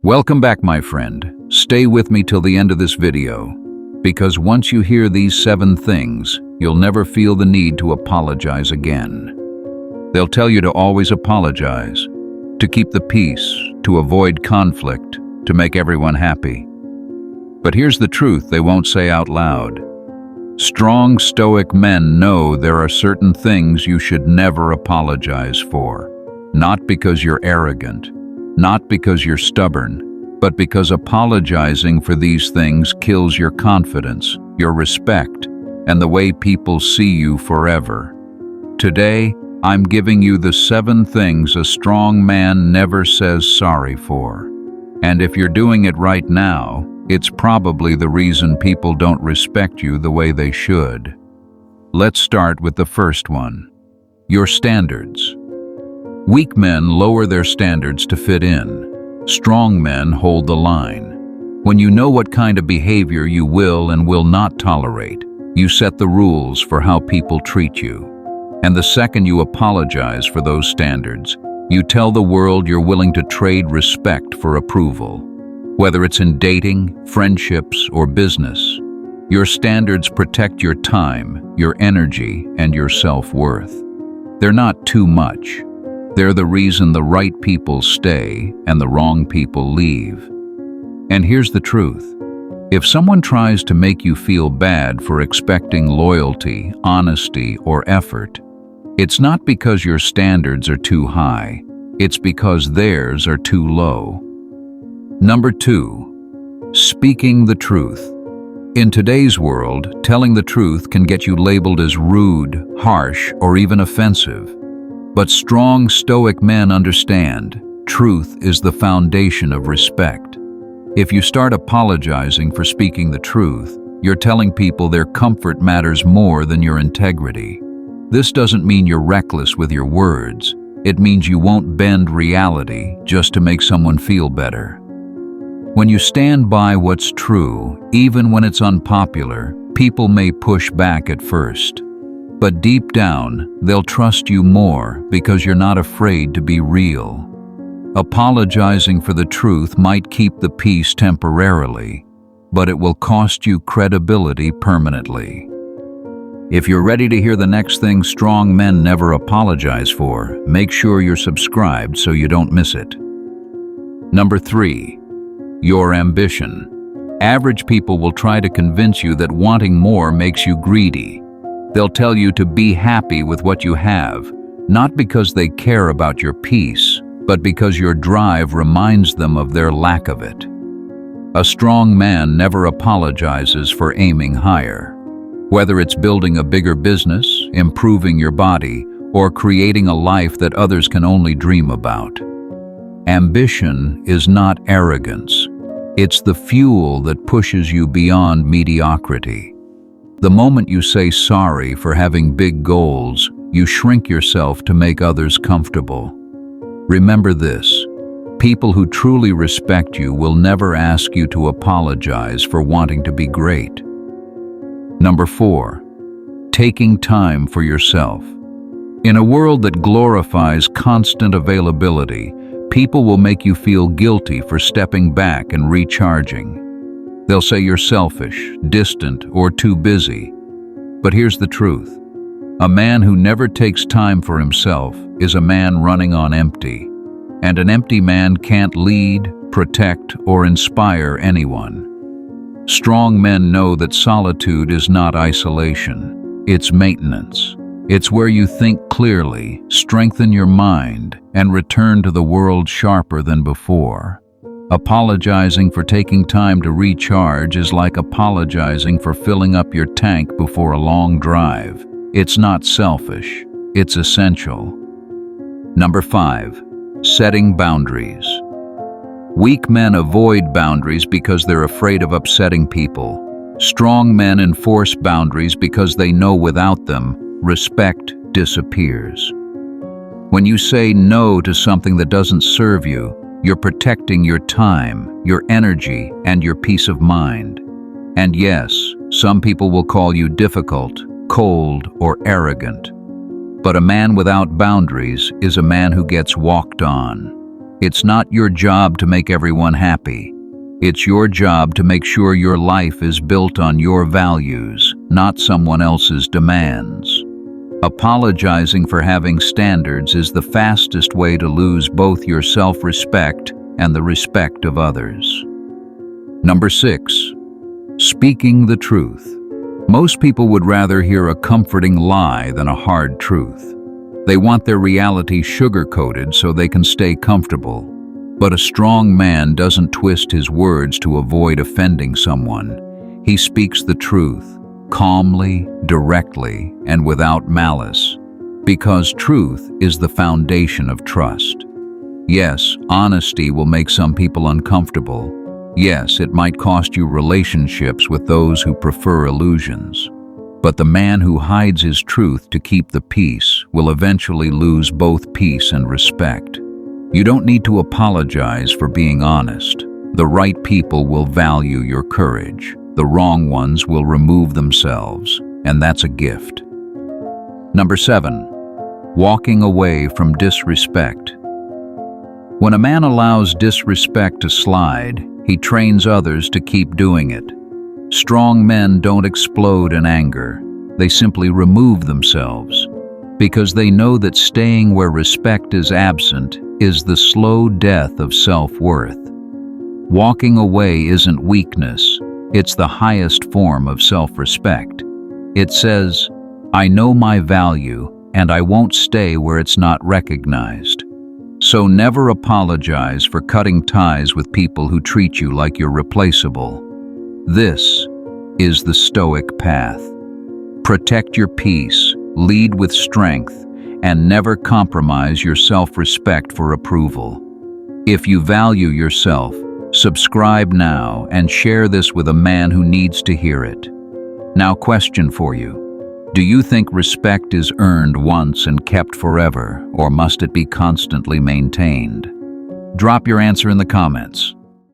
Welcome back, my friend. Stay with me till the end of this video, because once you hear these 7 things, you'll never feel the need to apologize again. They'll tell you to always apologize, to keep the peace, to avoid conflict, to make everyone happy. But here's the truth they won't say out loud. Strong Stoic men know there are certain things you should never apologize for. Not because you're arrogant, not because you're stubborn, but because apologizing for these things kills your confidence, your respect, and the way people see you forever. Today, I'm giving you the 7 things a strong man never says sorry for. And if you're doing it right now, it's probably the reason people don't respect you the way they should. Let's start with the first one. Your standards. Weak men lower their standards to fit in. Strong men hold the line. When you know what kind of behavior you will and will not tolerate, you set the rules for how people treat you. And the second you apologize for those standards, you tell the world you're willing to trade respect for approval. Whether it's in dating, friendships, or business, your standards protect your time, your energy, and your self-worth. They're not too much. They're the reason the right people stay and the wrong people leave. And here's the truth. If someone tries to make you feel bad for expecting loyalty, honesty, or effort, it's not because your standards are too high. It's because theirs are too low. Number 2, speaking the truth. In today's world, telling the truth can get you labeled as rude, harsh, or even offensive. But strong Stoic men understand, truth is the foundation of respect. If you start apologizing for speaking the truth, you're telling people their comfort matters more than your integrity. This doesn't mean you're reckless with your words. It means you won't bend reality just to make someone feel better. When you stand by what's true, even when it's unpopular, people may push back at first. But deep down, they'll trust you more because you're not afraid to be real. Apologizing for the truth might keep the peace temporarily, but it will cost you credibility permanently. If you're ready to hear the next thing strong men never apologize for, make sure you're subscribed so you don't miss it. Number 3. Your ambition. Average people will try to convince you that wanting more makes you greedy. They'll tell you to be happy with what you have, not because they care about your peace, but because your drive reminds them of their lack of it. A strong man never apologizes for aiming higher. Whether it's building a bigger business, improving your body, or creating a life that others can only dream about. Ambition is not arrogance. It's the fuel that pushes you beyond mediocrity. The moment you say sorry for having big goals, you shrink yourself to make others comfortable. Remember this, people who truly respect you will never ask you to apologize for wanting to be great. Number 4, taking time for yourself. In a world that glorifies constant availability, people will make you feel guilty for stepping back and recharging. They'll say you're selfish, distant, or too busy. But here's the truth. A man who never takes time for himself is a man running on empty. And an empty man can't lead, protect, or inspire anyone. Strong men know that solitude is not isolation. It's maintenance. It's where you think clearly, strengthen your mind, and return to the world sharper than before. Apologizing for taking time to recharge is like apologizing for filling up your tank before a long drive. It's not selfish, it's essential. Number 5, setting boundaries. Weak men avoid boundaries because they're afraid of upsetting people. Strong men enforce boundaries because they know without them, respect disappears. When you say no to something that doesn't serve you, you're protecting your time, your energy, and your peace of mind. And yes, some people will call you difficult, cold, or arrogant. But a man without boundaries is a man who gets walked on. It's not your job to make everyone happy. It's your job to make sure your life is built on your values, not someone else's demands. Apologizing for having standards is the fastest way to lose both your self-respect and the respect of others. Number 6. Speaking the truth. Most people would rather hear a comforting lie than a hard truth. They want their reality sugar-coated so they can stay comfortable. But a strong man doesn't twist his words to avoid offending someone. He speaks the truth, calmly, directly, and without malice, because truth is the foundation of trust. Yes, honesty will make some people uncomfortable. Yes, it might cost you relationships with those who prefer illusions. But the man who hides his truth to keep the peace will eventually lose both peace and respect. You don't need to apologize for being honest. The right people will value your courage. The wrong ones will remove themselves, and that's a gift. Number 7. Walking away from disrespect. When a man allows disrespect to slide, he trains others to keep doing it. Strong men don't explode in anger. They simply remove themselves, because they know that staying where respect is absent is the slow death of self-worth. Walking away isn't weakness. It's the highest form of self-respect. It says, I know my value, and I won't stay where it's not recognized. So never apologize for cutting ties with people who treat you like you're replaceable. This is the Stoic path. Protect your peace, lead with strength, and never compromise your self-respect for approval. If you value yourself, subscribe now and share this with a man who needs to hear it. Now, question for you. Do you think respect is earned once and kept forever, or must it be constantly maintained? Drop your answer in the comments.